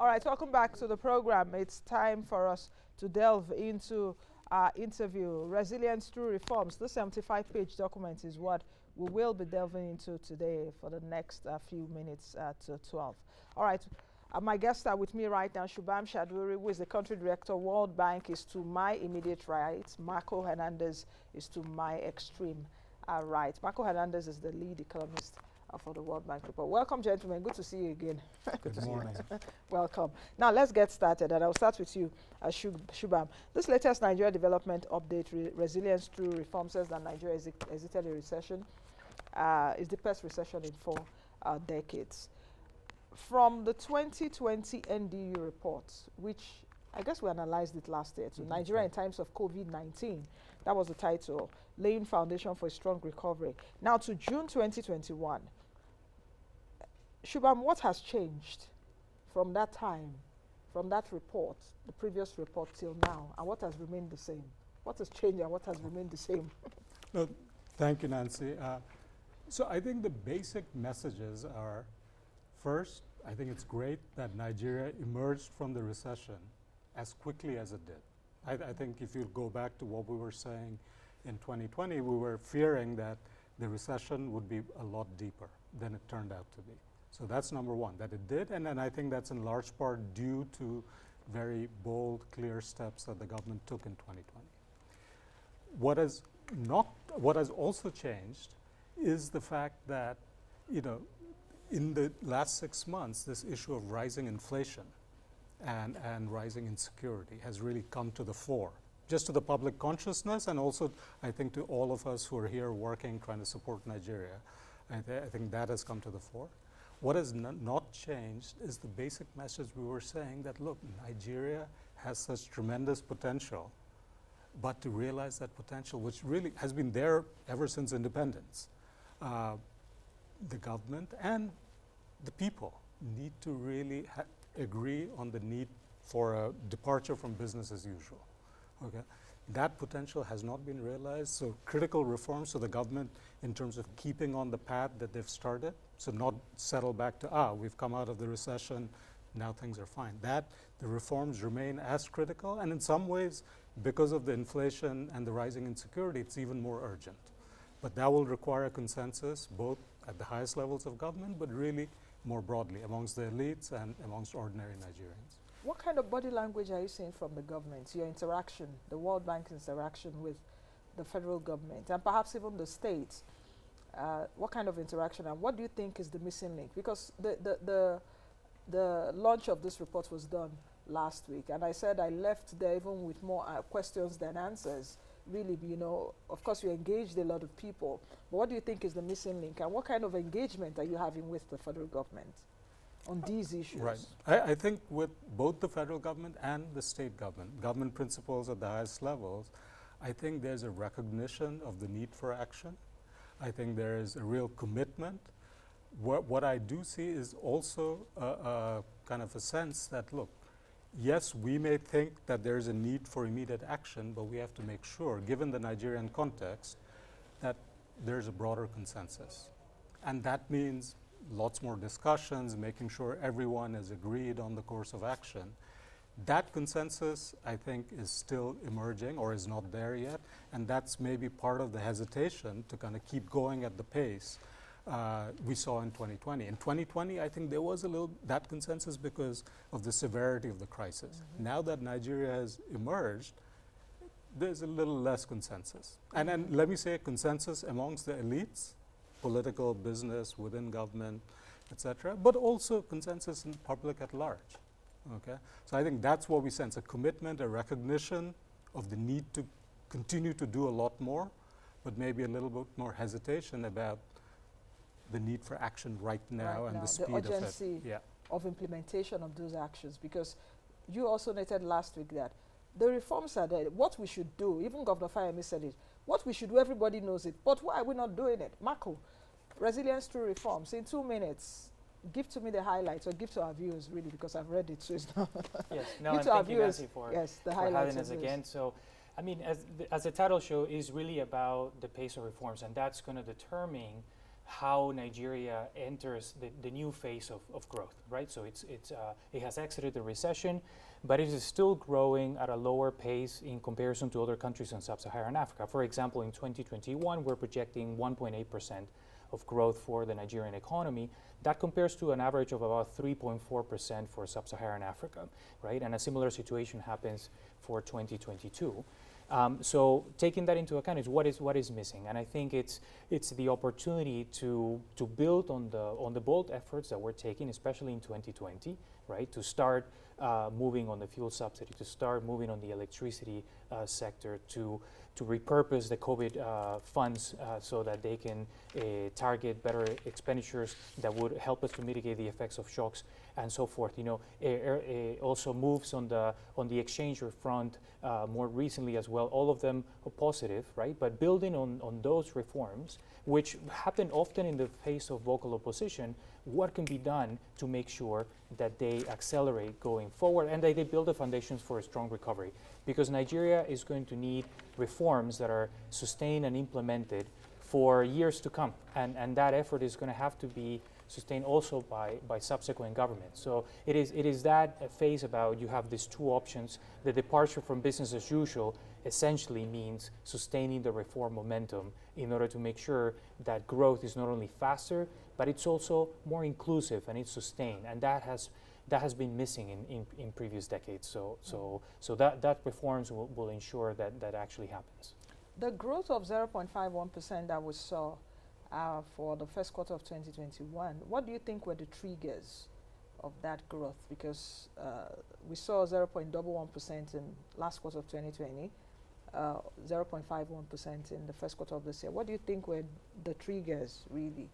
All right, welcome back to the program. It's time for us to delve into our interview, Resilience Through Reforms. This 75-page document is what we will be delving into today for the next few minutes to 12. All right, my guests are with me right now. Shubham Chaudhuri, who is the country director, World Bank, is to my immediate right. Marco Hernandez is to my extreme right. Marco Hernandez is the lead economist for the World Bank report. Welcome, gentlemen. Good to see you again. Good morning. Welcome. Now, let's get started, and I'll start with you, Shubham. This latest Nigeria development update, Resilience Through Reform, says that Nigeria is exited a recession. It's the best recession in 4 decades. From the 2020 NDU report, which I guess we analyzed it last year, to Nigeria in times of COVID-19, that was the title, Laying Foundation for a Strong Recovery. Now to June 2021, Shubham, what has changed from that time, from that report, the previous report till now, and what has remained the same? What has changed and what has remained the same? No, thank you, Nancy. So I think the basic messages are, first, I think it's great that Nigeria emerged from the recession as quickly as it did. I think if you go back to what we were saying in 2020, we were fearing that the recession would be a lot deeper than it turned out to be. So that's number one, that it did, and then I think that's in large part due to very bold, clear steps that the government took in 2020. What has also changed is the fact that, in the last 6 months, this issue of rising inflation and rising insecurity has really come to the fore, just to the public consciousness and also, I think, to all of us who are here working, trying to support Nigeria. I think that has come to the fore. What has not changed is the basic message we were saying that, look, Nigeria has such tremendous potential, but to realize that potential, which really has been there ever since independence, the government and the people need to really agree on the need for a departure from business as usual. Okay, that potential has not been realized. So critical reforms to the government in terms of keeping on the path that they've started. So not settle back to we've come out of the recession, now things are fine. That the reforms remain as critical, and in some ways, because of the inflation and the rising insecurity, it's even more urgent. But that will require a consensus, both at the highest levels of government, but really more broadly amongst the elites and amongst ordinary Nigerians. What kind of body language are you seeing from the government, your interaction, the World Bank's interaction with the federal government, and perhaps even the states? What kind of interaction, and what do you think is the missing link? Because the launch of this report was done last week, and I said I left there even with more questions than answers. Really, of course, you engaged a lot of people, but what do you think is the missing link, and what kind of engagement are you having with the federal government on these issues? Right. I think with both the federal government and the state government principals at the highest levels, I think there's a recognition of the need for action. I think there is a real commitment. What I do see is also a kind of a sense that, look, yes, we may think that there's a need for immediate action, but we have to make sure, given the Nigerian context, that there's a broader consensus. And that means lots more discussions, making sure everyone is agreed on the course of action. That consensus, I think, is still emerging or is not there yet, and that's maybe part of the hesitation to kind of keep going at the pace we saw in 2020. In 2020, I think there was a little that consensus because of the severity of the crisis. Mm-hmm. Now that Nigeria has emerged, there's a little less consensus. And then let me say consensus amongst the elites, political, business, within government, etc., but also consensus in the public at large. Okay, so I think that's what we sense, a commitment, a recognition of the need to continue to do a lot more, but maybe a little bit more hesitation about the need for action right now and the speed of it. The urgency of implementation of those actions, because you also noted last week that the reforms are there. What we should do, even Governor Fayemi said it, what we should do, everybody knows it, but why are we not doing it? Marco, Resilience Through Reforms, in 2 minutes, give to me the highlights, or give to our viewers, really, because I've read it, so it's not. Yes, no, give and to our thank you, viewers, Nancy, for highlights having us again. So, I mean, as the title show is really about the pace of reforms, and that's going to determine how Nigeria enters the new phase of growth, right? So it has exited the recession, but it is still growing at a lower pace in comparison to other countries in sub-Saharan Africa. For example, in 2021, we're projecting 1.8% of growth for the Nigerian economy. That compares to an average of about 3.4% for sub-Saharan Africa, right? And a similar situation happens for 2022. So taking that into account is what is missing, and I think it's the opportunity to build on the bold efforts that we're taking, especially in 2020, right? To start moving on the fuel subsidy, to start moving on the electricity sector, to repurpose the COVID funds so that they can target better expenditures that would help us to mitigate the effects of shocks and so forth. You know, also moves on the exchange rate front more recently as well. All of them are positive, right? But building on those reforms, which happen often in the face of vocal opposition, what can be done to make sure that they accelerate going forward and that they build the foundations for a strong recovery? Because Nigeria is going to need reforms that are sustained and implemented for years to come, and that effort is going to have to be sustained also by subsequent governments. So it is that phase about you have these two options. The departure from business as usual essentially means sustaining the reform momentum in order to make sure that growth is not only faster, but it's also more inclusive and it's sustained, and that has been missing in previous decades. So that reforms will ensure that actually happens. The growth of 0.51% that we saw for the first quarter of 2021, what do you think were the triggers of that growth? Because we saw 0.11% in last quarter of 2020, 0.51% in the first quarter of this year. What do you think were the triggers, really?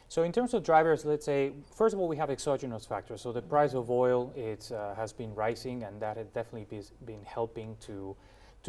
So in terms of drivers, let's say, first of all, we have exogenous factors. So the price of oil has been rising, and that has definitely been helping to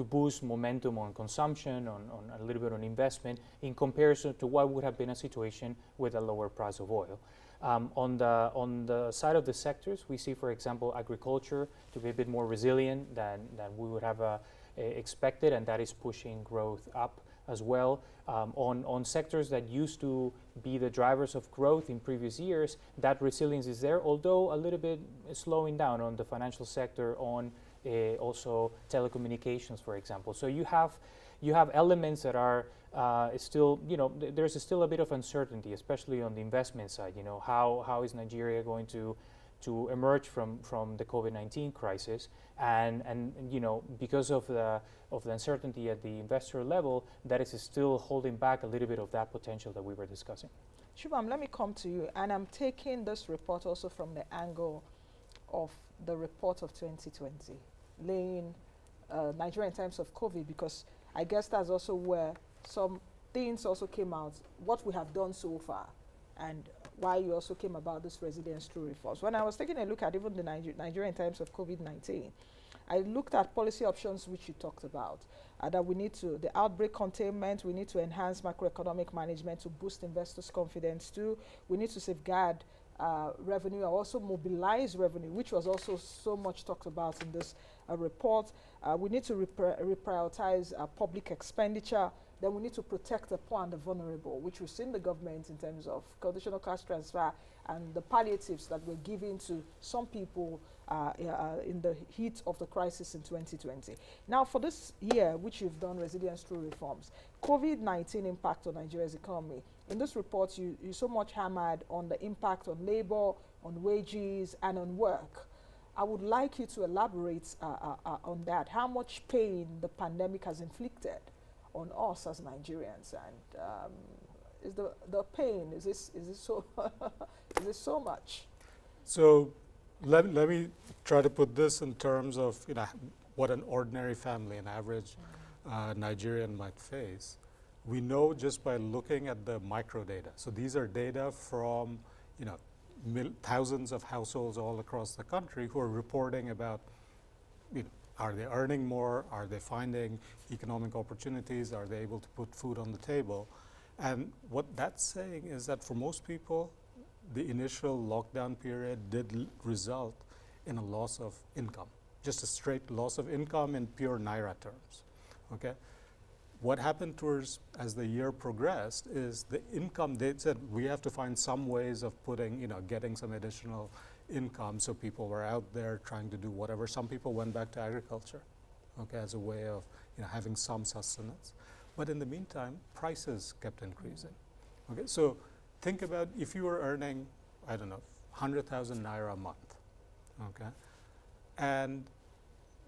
boost momentum on consumption, on a little bit on investment, in comparison to what would have been a situation with a lower price of oil. On the side of the sectors, we see, for example, agriculture to be a bit more resilient than we would have expected, and that is pushing growth up as well. On sectors that used to be the drivers of growth in previous years, that resilience is there, although a little bit slowing down on the financial sector, on also telecommunications, for example. So you have elements that are still, you know, there's still a bit of uncertainty, especially on the investment side. You know, how is Nigeria going to emerge from the COVID-19 crisis, and you know, because of the uncertainty at the investor level, that is still holding back a little bit of that potential that we were discussing. Shubham, let me come to you, and I'm taking this report also from the angle of the report of 2020, laying Nigeria in terms of COVID, because I guess that's also where some things also came out, what we have done so far, and why you also came about this resilience through reforms. When I was taking a look at even the Nigeria in terms of COVID-19, I looked at policy options which you talked about, that we need to, the outbreak containment, we need to enhance macroeconomic management to boost investors' confidence too. We need to safeguard revenue, also mobilize revenue, which was also so much talked about in this report. We need to reprioritize public expenditure. Then we need to protect the poor and the vulnerable, which we've seen the government in terms of conditional cash transfer and the palliatives that were given to some people in the heat of the crisis in 2020. Now, for this year, which you've done resilience through reforms, COVID-19 impact on Nigeria's economy. In this report, you so much hammered on the impact on labor, on wages, and on work. I would like you to elaborate on that, how much pain the pandemic has inflicted on us as Nigerians, and is the pain, is this so is this so much? So let me try to put this in terms of, you know, what an ordinary family, an average Nigerian might face. We know just by looking at the micro data. So these are data from, you know, thousands of households all across the country who are reporting about, you know, are they earning more? Are they finding economic opportunities? Are they able to put food on the table? And what that's saying is that for most people, the initial lockdown period did result in a loss of income, just a straight loss of income in pure Naira terms, okay? what happened towards as the year progressed is the income, they said we have to find some ways of putting, getting some additional income. So people were out there trying to do whatever. Some people went back to agriculture, okay, as a way of having some sustenance. But in the meantime, prices kept increasing. Okay, so think about if you were earning, I don't know, 100,000 naira a month, okay, and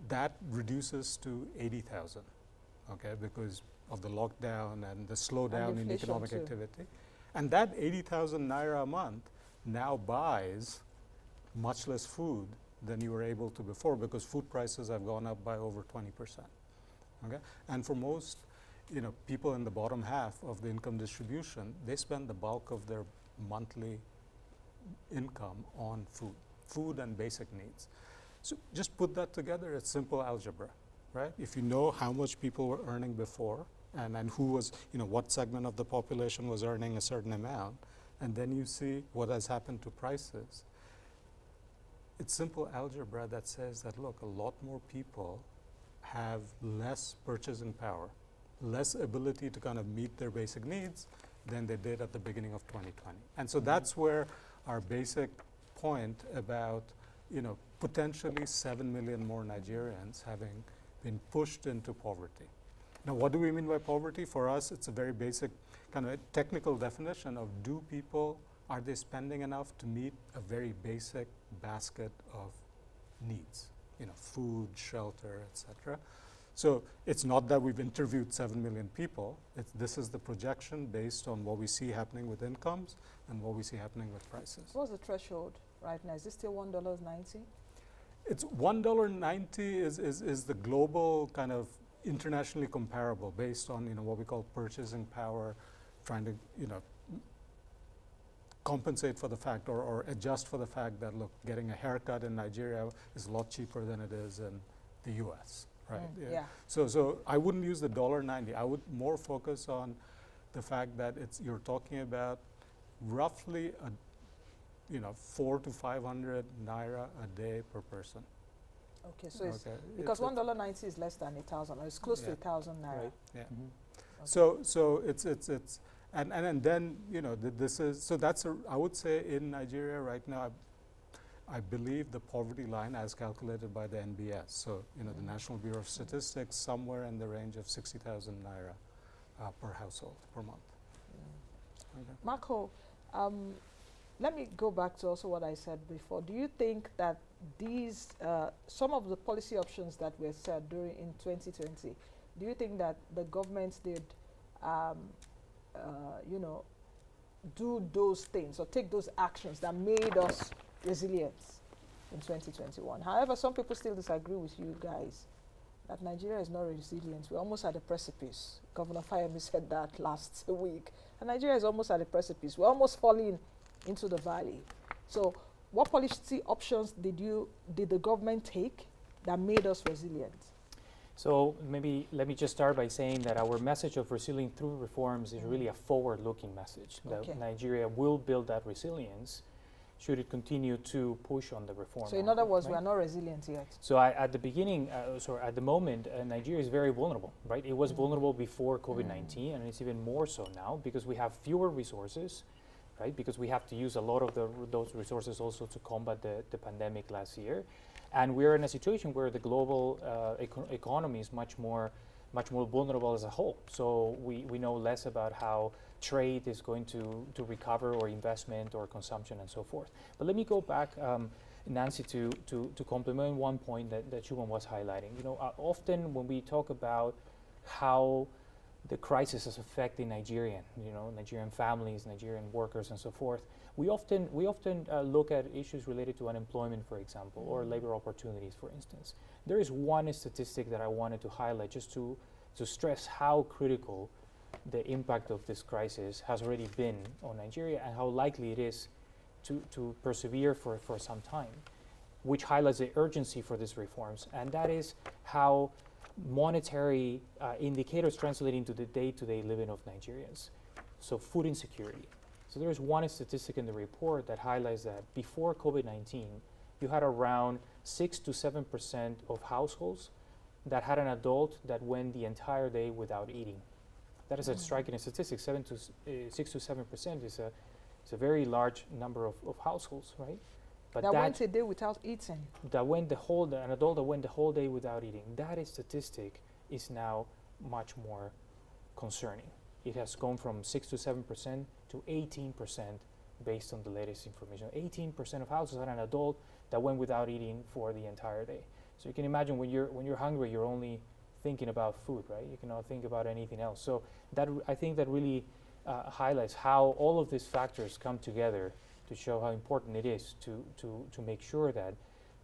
that reduces to 80,000, okay, because of the lockdown and the slowdown in economic activity. And that 80,000 naira a month now buys much less food than you were able to before, because food prices have gone up by over 20%. Okay? And for most people in the bottom half of the income distribution, they spend the bulk of their monthly income on food and basic needs. So just put that together, it's simple algebra, right? If you know how much people were earning before and who was, what segment of the population was earning a certain amount, and then you see what has happened to prices, it's simple algebra that says that, look, a lot more people have less purchasing power, less ability to kind of meet their basic needs than they did at the beginning of 2020. And so that's where our basic point about, potentially 7 million more Nigerians having been pushed into poverty. Now, what do we mean by poverty? For us, it's a very basic kind of technical definition of are they spending enough to meet a very basic basket of needs, food, shelter, etc. So it's not that we've interviewed 7 million people. This is the projection based on what we see happening with incomes and what we see happening with prices. What's the threshold right now? Is it still $1.90? It's $1.90 is the global kind of internationally comparable based on what we call purchasing power, trying to compensate for the fact or adjust for the fact that, look, getting a haircut in Nigeria is a lot cheaper than it is in the US, right? Yeah. So I wouldn't use the $1.90. I would more focus on the fact that you're talking about roughly 400 to 500 naira a day per person. Okay, so it's because $1.90 is less than 1,000, or it's close to 1,000 naira. Right. Yeah. Okay. So it's and then this is so that's I would say in Nigeria right now, I believe the poverty line as calculated by the NBS, so the National Bureau of Statistics, somewhere in the range of 60,000 naira per household per month. Okay. Marco, let me go back to also what I said before. Do you think that these some of the policy options that were said in 2020, do you think that the government did do those things or take those actions that made us resilient in 2021? However, some people still disagree with you guys that Nigeria is not resilient. We're almost at the precipice. Governor Fayemi said that last week. And Nigeria is almost at the precipice. We're almost falling into the valley. So what policy options did the government take that made us resilient? So maybe let me just start by saying that our message of resilient through reforms is really a forward-looking message. That Nigeria will build that resilience should it continue to push on the reform. So in other words, we are not resilient yet. So at the beginning, at the moment, Nigeria is very vulnerable, right? It was vulnerable before COVID-19, and it's even more so now because we have fewer resources, right? Because we have to use a lot of those resources also to combat the pandemic last year. And we're in a situation where the global economy is much more vulnerable as a whole. So we know less about how trade is going to recover, or investment or consumption and so forth. But let me go back, Nancy, to complement one point that Shubham was highlighting. Often when we talk about how the crisis is affecting Nigerian families, Nigerian workers and so forth, we often look at issues related to unemployment, for example, or labor opportunities, for instance. There is one statistic that I wanted to highlight just to stress how critical the impact of this crisis has already been on Nigeria and how likely it is to persevere for some time, which highlights the urgency for these reforms. And that is how monetary indicators translate into the day-to-day living of Nigerians. So food insecurity. So there is one statistic in the report that highlights that before COVID-19, you had around 6 to 7% of households that had an adult that went the entire day without eating. That is a striking statistic. 6 to 7% is a very large number of households, right? But that went a day without eating. An adult that went the whole day without eating. That statistic is now much more concerning. It has gone from 6 to 7% to 18% based on the latest information. 18% of households had an adult that went without eating for the entire day. So you can imagine when you're hungry, you're only thinking about food, right? You cannot think about anything else. So I think that really highlights how all of these factors come together to show how important it is to make sure that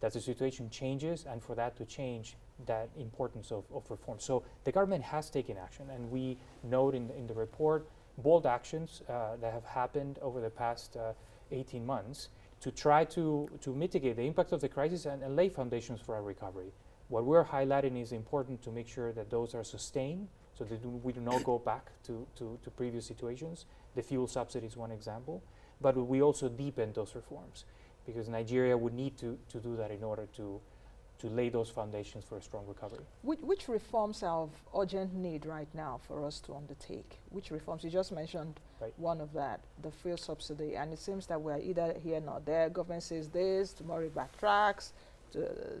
the situation changes, and for that to change, that importance of reform. So the government has taken action, and we note in the report bold actions that have happened over the past 18 months to try to mitigate the impact of the crisis and lay foundations for our recovery. What we're highlighting is important to make sure that those are sustained, so that we do not go back to previous situations. The fuel subsidy is one example, but we also deepen those reforms, because Nigeria would need to do that in order to lay those foundations for a strong recovery. Which reforms are of urgent need right now for us to undertake? Which reforms? You just mentioned one of that, the fuel subsidy, and it seems that we're either here nor there. Government says this, tomorrow it backtracks,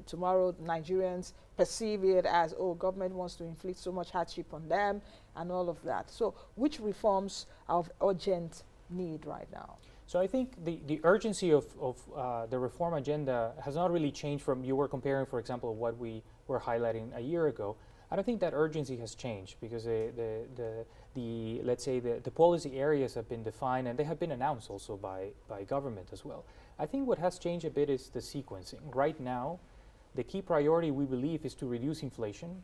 tomorrow Nigerians perceive it as, oh, government wants to inflict so much hardship on them and all of that. So which reforms are of urgent need right now? So I think the urgency of the reform agenda has not really changed from, you were comparing, for example, what we were highlighting a year ago. I don't think that urgency has changed, because let's say the policy areas have been defined, and they have been announced also by government as well. I think what has changed a bit is the sequencing. Right now, the key priority, we believe, is to reduce inflation,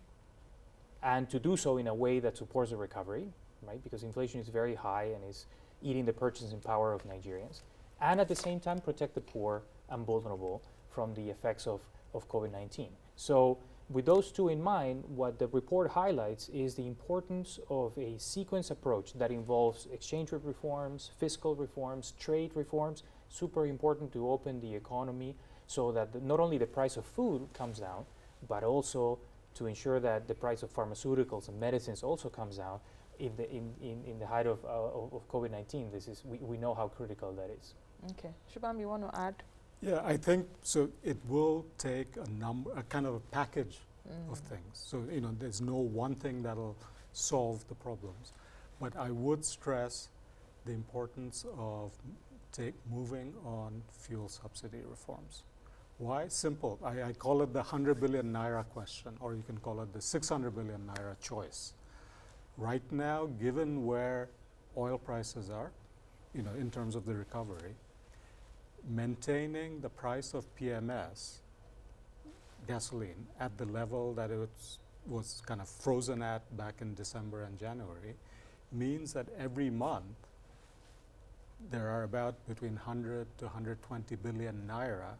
and to do so in a way that supports the recovery, right? Because inflation is very high and is eating the purchasing power of Nigerians, and at the same time protect the poor and vulnerable from the effects of COVID-19. So with those two in mind, what the report highlights is the importance of a sequence approach that involves exchange rate reforms, fiscal reforms, trade reforms. Super important to open the economy so that not only the price of food comes down, but also to ensure that the price of pharmaceuticals and medicines also comes down. In the height of COVID-19, we know how critical that is. Okay, Shubham, you want to add? Yeah, I think so. It will take a kind of a package of things. So there's no one thing that'll solve the problems, but I would stress the importance of moving on fuel subsidy reforms. Why? Simple. I call it the 100 billion naira question, or you can call it the 600 billion naira choice. Right now, given where oil prices are, in terms of the recovery, maintaining the price of PMS, gasoline, at the level that it was kind of frozen at back in December and January, means that every month there are about between 100 to 120 billion naira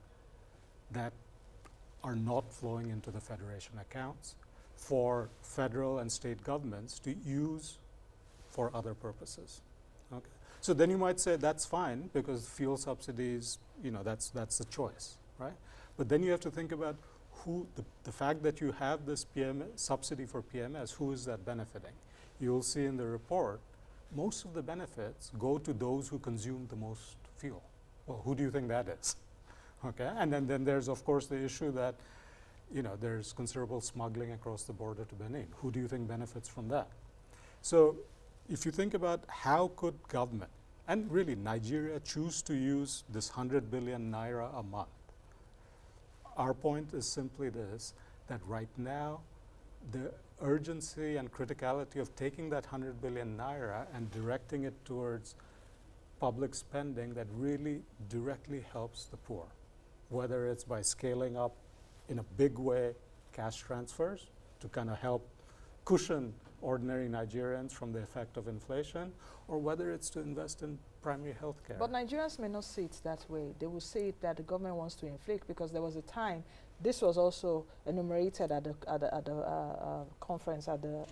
that are not flowing into the Federation accounts for federal and state governments to use for other purposes. Okay. So then you might say that's fine, because fuel subsidies, that's the choice, right? But then you have to think about the fact that you have this subsidy for PMS, who is that benefiting? You'll see in the report, most of the benefits go to those who consume the most fuel. Well, who do you think that is? Okay, and then there's of course the issue that there's considerable smuggling across the border to Benin. Who do you think benefits from that? So if you think about how could government, and really Nigeria, choose to use this 100 billion naira a month, our point is simply this, that right now the urgency and criticality of taking that 100 billion naira and directing it towards public spending that really directly helps the poor, whether it's by scaling up in a big way cash transfers to kind of help cushion ordinary Nigerians from the effect of inflation, or whether it's to invest in primary health care. But Nigerians may not see it that way. They will say that the government wants to inflict, because there was a time, this was also enumerated at the conference, at the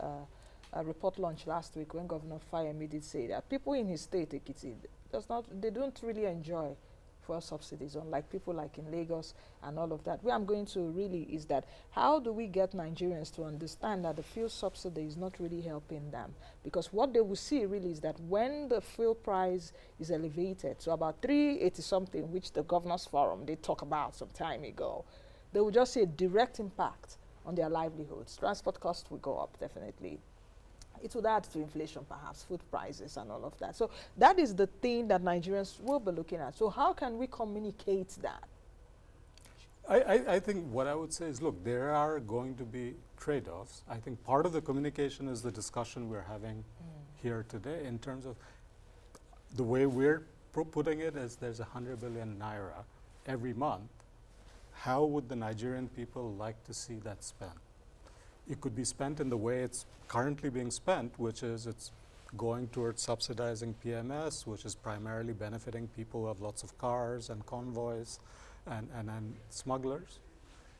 report launch last week, when Governor Fayemi did say that people in his state, they don't really enjoy fuel subsidies, unlike people like in Lagos and all of that. Where I'm going to really is that how do we get Nigerians to understand that the fuel subsidy is not really helping them? Because what they will see really is that when the fuel price is elevated to about 380 something, which the Governors Forum they talk about some time ago, they will just see a direct impact on their livelihoods. Transport costs will go up, definitely. It would add to inflation, perhaps, food prices and all of that. So that is the thing that Nigerians will be looking at. So how can we communicate that? I think what I would say is, look, there are going to be trade-offs. I think part of the communication is the discussion we're having here today in terms of the way we're putting it is there's 100 billion naira every month. How would the Nigerian people like to see that spent? It could be spent in the way it's currently being spent, which is it's going towards subsidizing PMS, which is primarily benefiting people who have lots of cars and convoys and smugglers.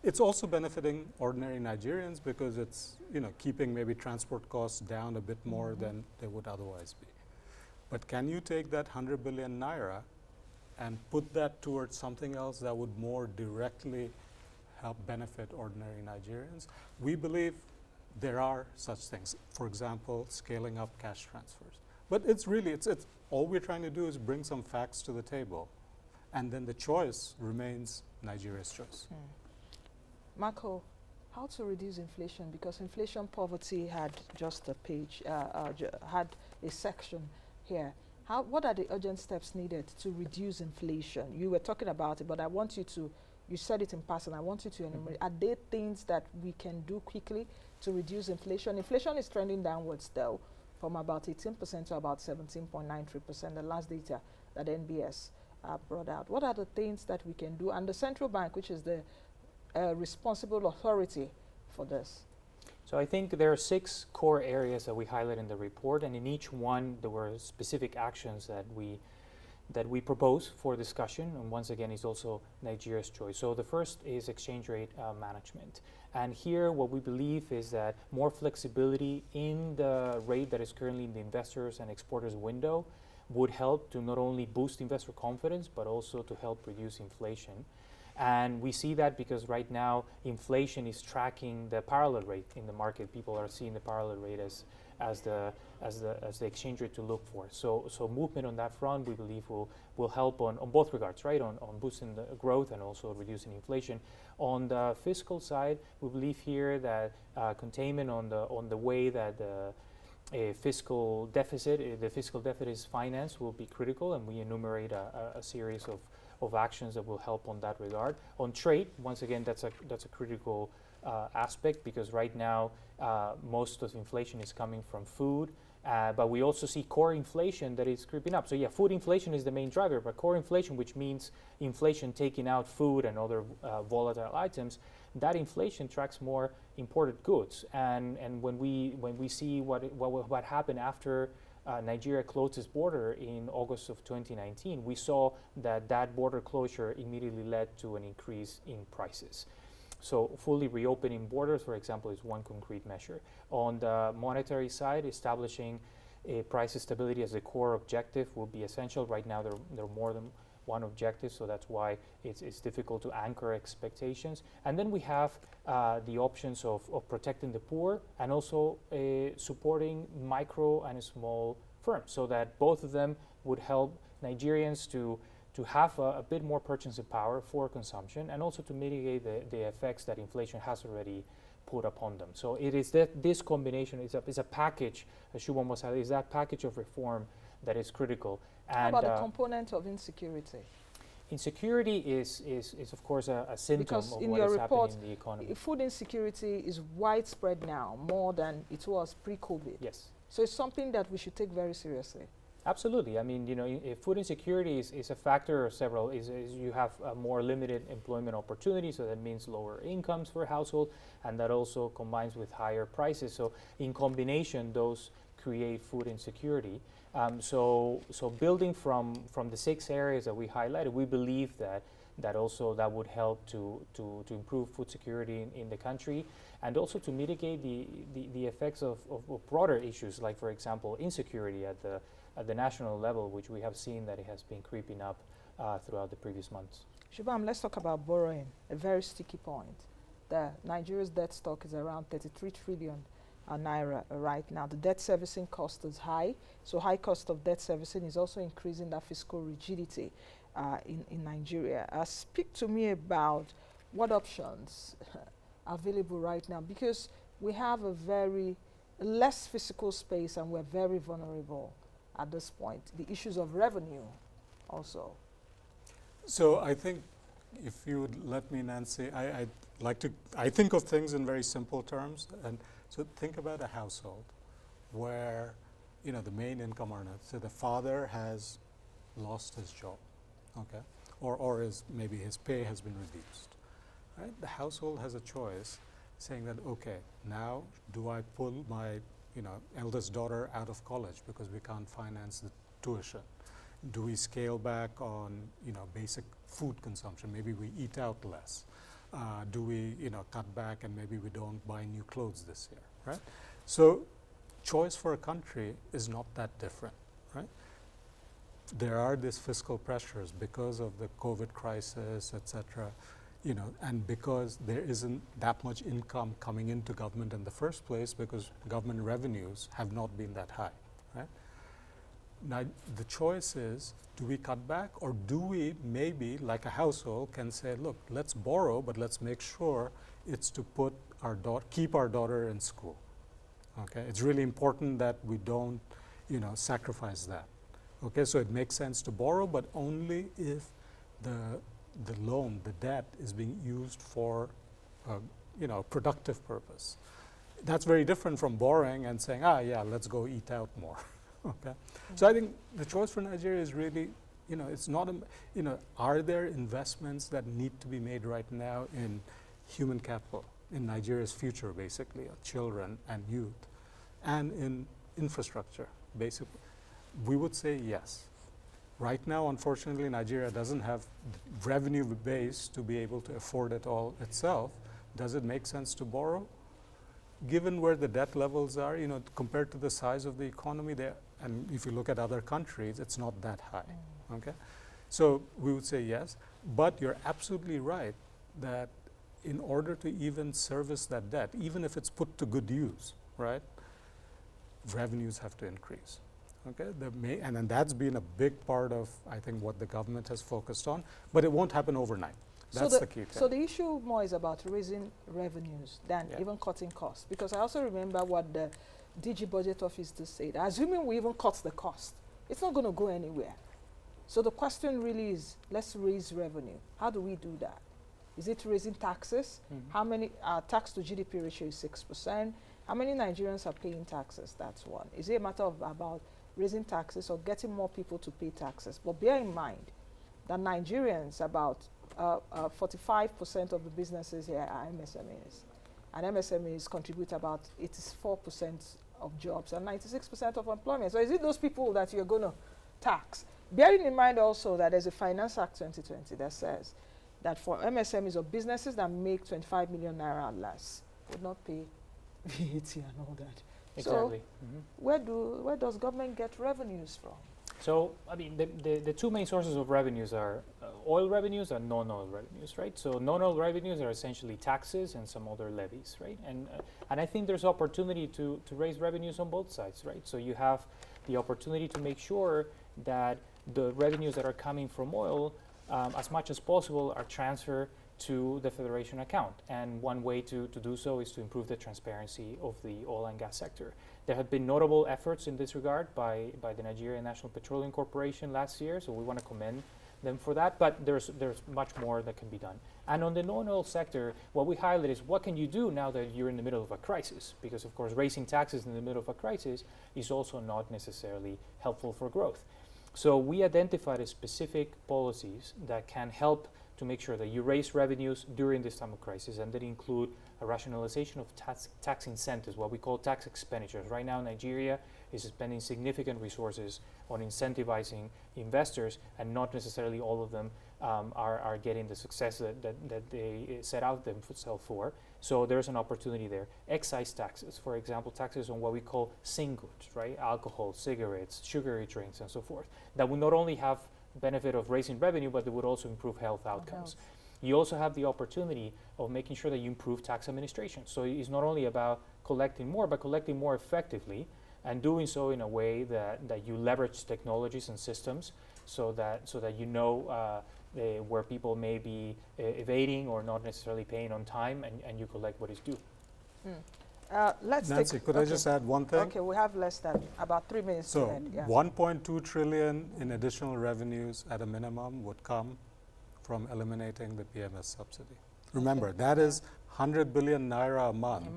It's also benefiting ordinary Nigerians because it's keeping maybe transport costs down a bit more than they would otherwise be. But can you take that 100 billion naira and put that towards something else that would more directly help benefit ordinary Nigerians? We believe there are such things. For example, scaling up cash transfers. But it's all we're trying to do is bring some facts to the table, and then the choice remains Nigeria's choice. Marco, how to reduce inflation? Because inflation poverty had just a page, had a section here. What are the urgent steps needed to reduce inflation? You were talking about it, but I want you to, you said it in passing, I want you to enumerate. Are there things that we can do quickly to reduce inflation? Inflation is trending downwards though, from about 18% to about 17.93%, the last data that NBS brought out. What are the things that we can do? And the central bank, which is the responsible authority for this. So I think there are 6 core areas that we highlight in the report, and in each one there were specific actions that we propose for discussion, and once again it's also Nigeria's choice. So the first is exchange rate management, and here what we believe is that more flexibility in the rate that is currently in the investors and exporters window would help to not only boost investor confidence but also to help reduce inflation. And we see that because right now inflation is tracking the parallel rate in the market. People are seeing the parallel rate as the exchange rate to look for. So movement on that front we believe will help on both regards, right? On boosting the growth and also reducing inflation. On the fiscal side, we believe here that containment on the way that the fiscal deficit is financed will be critical, and we enumerate a series of actions that will help on that regard. On trade, once again, that's a critical aspect, because right now most of inflation is coming from food, but we also see core inflation that is creeping up. So yeah, food inflation is the main driver, but core inflation, which means inflation taking out food and other volatile items, that inflation tracks more imported goods. And when we see what happened after Nigeria closed its border in August of 2019, we saw that border closure immediately led to an increase in prices. So fully reopening borders, for example, is one concrete measure. On the monetary side, establishing a price stability as a core objective will be essential. Right now, there are more than one objective, so that's why it's difficult to anchor expectations. And then we have the options of protecting the poor and also supporting micro and small firms, so that both of them would help Nigerians to have a bit more purchasing power for consumption, and also to mitigate the effects that inflation has already put upon them. So it is this combination, is a package, as Shubham was saying, is that package of reform that is critical. And how about the component of insecurity? Insecurity is of course a symptom because of in what your is report, happening in the economy. Food insecurity is widespread now, more than it was pre-COVID. Yes. So it's something that we should take very seriously. Absolutely. I mean, food insecurity is a factor of several. Is you have a more limited employment opportunities, so that means lower incomes for household, and that also combines with higher prices. So in combination, those create food insecurity. So building from the 6 areas that we highlighted, we believe that also that would help to improve food security in the country, and also to mitigate the effects of broader issues, like, for example, insecurity at the national level, which we have seen that it has been creeping up throughout the previous months. Shubham, let's talk about borrowing, a very sticky point. Nigeria's debt stock is around 33 trillion naira right now. The debt servicing cost is high, so high cost of debt servicing is also increasing that fiscal rigidity in Nigeria. Speak to me about what options are available right now, because we have a very less physical space and we're very vulnerable at this point. The issues of revenue also. So I think, if you would let me, Nancy, I think of things in very simple terms. And so think about a household where, the main income earner, so the father has lost his job, okay? Or maybe his pay has been reduced, right? The household has a choice saying that, okay, now do I pull my, eldest daughter out of college because we can't finance the tuition? Do we scale back on, basic food consumption? Maybe we eat out less. Do we, cut back and maybe we don't buy new clothes this year, right? So choice for a country is not that different, right? There are these fiscal pressures because of the COVID crisis, et cetera, and because there isn't that much income coming into government in the first place because government revenues have not been that high, right? Now, the choice is, do we cut back, or do we maybe, like a household, can say, look, let's borrow, but let's make sure it's to put keep our daughter in school, okay? It's really important that we don't, sacrifice that, okay? So it makes sense to borrow, but only if the loan, the debt, is being used for, productive purpose. That's very different from borrowing and saying, yeah, let's go eat out more. Okay, so I think the choice for Nigeria is really, it's not, are there investments that need to be made right now in human capital, in Nigeria's future, basically, children and youth, and in infrastructure, basically? We would say yes. Right now, unfortunately, Nigeria doesn't have the revenue base to be able to afford it all itself. Does it make sense to borrow? Given where the debt levels are, compared to the size of the economy, and if you look at other countries, it's not that high, okay? So we would say yes, but you're absolutely right that in order to even service that debt, even if it's put to good use, right, revenues have to increase, okay? And then that's been a big part of, I think, what the government has focused on, but it won't happen overnight. That's the key thing. So the issue more is about raising revenues than even cutting costs, because I also remember what the DG Budget Office just said. Assuming we even cut the cost, it's not going to go anywhere. So the question really is, let's raise revenue. How do we do that? Is it raising taxes? How many, tax to GDP ratio is 6%. How many Nigerians are paying taxes? That's one. Is it a matter of about raising taxes or getting more people to pay taxes? But bear in mind that Nigerians, about 45% of the businesses here are MSMEs. And MSMEs contribute about 84% of jobs and 96% of employment. So is it those people that you're going to tax? Bearing in mind also that there's a Finance Act 2020 that says that for MSMEs or businesses that make 25 million naira or less would not pay VAT and all that. Exactly. So where does government get revenues from? So, I mean, the two main sources of revenues are oil revenues and non-oil revenues, right? So non-oil revenues are essentially taxes and some other levies, right? And I think there's opportunity to raise revenues on both sides, right? So you have the opportunity to make sure that the revenues that are coming from oil, as much as possible, are transferred to the Federation account. And one way to do so is to improve the transparency of the oil and gas sector. There have been notable efforts in this regard by the Nigerian National Petroleum Corporation last year, so we want to commend them for that, but there's much more that can be done. And on the non-oil sector, what we highlight is what can you do now that you're in the middle of a crisis? Because of course raising taxes in the middle of a crisis is also not necessarily helpful for growth. So we identified specific policies that can help to make sure that you raise revenues during this time of crisis, and that include a rationalization of tax incentives, what we call tax expenditures. Right now, Nigeria is spending significant resources on incentivizing investors, and not necessarily all of them are getting the success that they set out themselves for. So there's an opportunity there. Excise taxes, for example, taxes on what we call sing goods, right? Alcohol, cigarettes, sugary drinks, and so forth. That will not only have benefit of raising revenue, but they would also improve health outcomes. You also have the opportunity of making sure that you improve tax administration. So it's not only about collecting more, but collecting more effectively, and doing so in a way that you leverage technologies and systems so that you know where people may be evading or not necessarily paying on time, and you collect what is due. Let's Nancy, could I just add one thing? Okay, we have less than about 3 minutes to So end. Yeah. 1.2 trillion in additional revenues at a minimum would come from eliminating the PMS subsidy. Remember, that is 100 billion naira a month.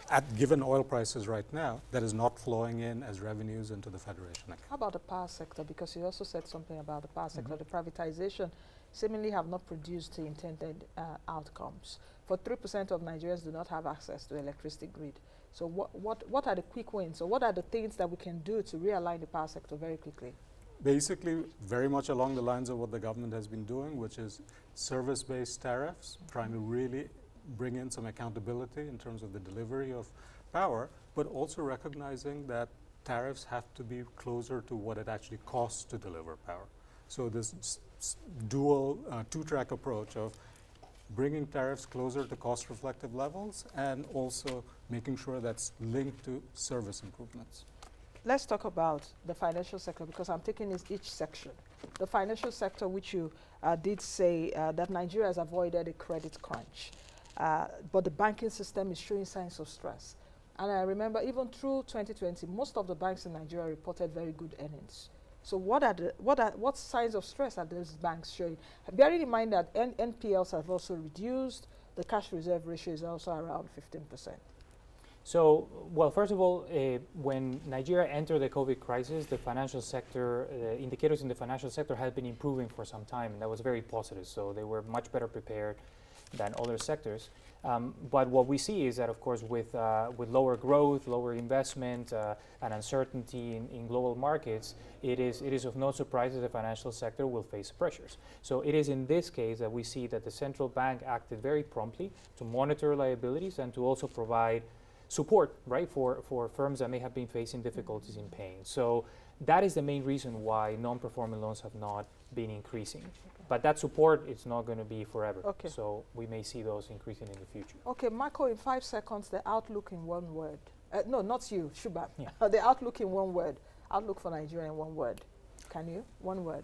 At given oil prices right now, that is not flowing in as revenues into the Federation account. How about the power sector? Because you also said something about the power sector. The privatization seemingly have not produced the intended outcomes. For 3% of Nigerians do not have access to electricity grid. So what are the quick wins? So what are the things that we can do to realign the power sector very quickly? Basically, very much along the lines of what the government has been doing, which is service-based tariffs, trying to really bring in some accountability in terms of the delivery of power, but also recognizing that tariffs have to be closer to what it actually costs to deliver power. So this dual two-track approach of bringing tariffs closer to cost-reflective levels and also making sure that's linked to service improvements. Let's talk about the financial sector, because I'm taking this each section. The financial sector, which you did say that Nigeria has avoided a credit crunch, but the banking system is showing signs of stress. And I remember even through 2020, most of the banks in Nigeria reported very good earnings. So what signs of stress are those banks showing? Bearing in mind that NPLs have also reduced, the cash reserve ratio is also around 15%. So, well, first of all, when Nigeria entered the COVID crisis, the financial sector, indicators in the financial sector had been improving for some time, and that was very positive. So they were much better prepared than other sectors. But what we see is that, of course, with lower growth, lower investment, and uncertainty in global markets, it is of no surprise that the financial sector will face pressures. So it is in this case that we see that the central bank acted very promptly to monitor liabilities and to also provide support, right, for firms that may have been facing difficulties in paying. So that is the main reason why non-performing loans have not been increasing. But that support is not going to be forever. Okay. So we may see those increasing in the future. Okay, Marco, in 5 seconds, the outlook in one word. No, not you, Shubham. Yeah. The outlook in one word. Outlook for Nigeria in one word. Can you? One word.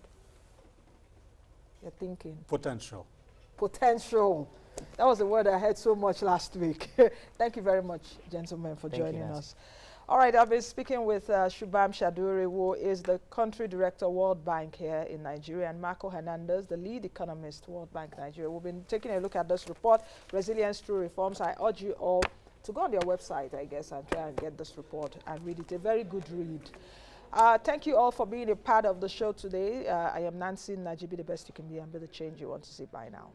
You're thinking. Potential. Potential. That was a word I heard so much last week. Thank you very much, gentlemen, for joining us. All right, I've been speaking with Shubham Chaudhuri, who is the country director, World Bank here in Nigeria, and Marco Hernandez, the lead economist, World Bank Nigeria. We've been taking a look at this report, Resilience Through Reforms. I urge you all to go on their website, I guess, and try and get this report and read it. A very good read. Thank you all for being a part of the show today. I am Nancy Nnaji. Be the best you can be and be the change you want to see. Bye now.